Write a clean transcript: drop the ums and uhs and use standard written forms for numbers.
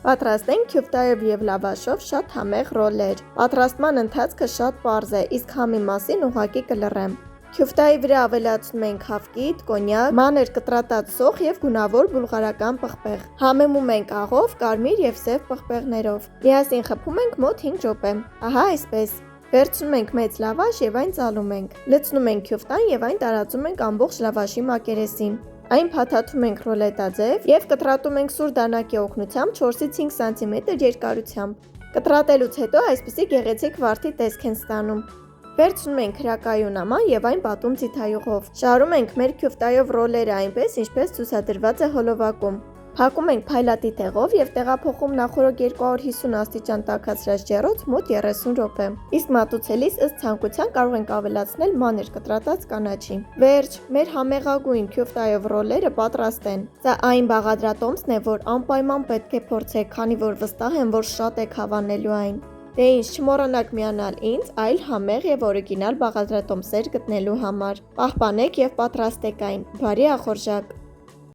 Պատրաստենք քյուֆտայով և լավաշով շատ համեղ ռոլլեր։ Պատրաստման ընթացքը շատ պարզ է, իսկ համի մասին ուղղակի կլռեմ։ Քյուֆտայի վրա ավելացնում ենք հավկիթ, կոնյակ, մանր կտրատած սոխ և գունավոր բուլղարական պղպեղ։ Համեմում ենք աղով, կարմիր և սև պղպեղներով։ Միասին խփում ենք մոտ 5 րոպե։ Ահա այսպես։ Վերցնում ենք մեծ լավաշ և այն ծալում ենք։ Լցնում ենք քյուֆտան և այն տարածում ենք ամբողջ լավաշի մակերեսին։ Այն փաթաթում ենք ռոլետաձև և կտրատում ենք սուր դանակի օգնությամբ 4-ից 5 սմ երկարությամբ։ Կտրատելուց հետո այսպիսի գեղեցիկ վարդի տեսք են ստանում։ Վերցնում ենք հրակայուն նման և այն պատում ձիթայուղով։ Շարում ենք մեր քյուֆտայով ռոլլերը այնպես, ինչպես ցուցադրված է հոլովակում։ Փակում ենք փայլատի թեղով և տեղափոխում նախօրոք 250 աստիճան տաքացրած ջեռոց մոտ 30 րոպե։ Իսկ մատուցելիս ըստ ցանկության կարող ենք ավելացնել մանր կտրատած կանաչի։ Վերջ, մեր համեղագույն քյուֆտայով ռոլլերը պատրաստ են։ Սա այն բաղադրատոմսն է, որ անպայման պետք է փորձեք, քանի որ վստահ եմ, որ շատ եք հավանելու այն։ Դե ինչ, չմոռանաք միանալ ինձ այլ համեղ և օրիգինալ բաղադրատոմսեր գտնելու համար։ Պահպանեք և պատրաստեք այն։ Բարի ախորժակ։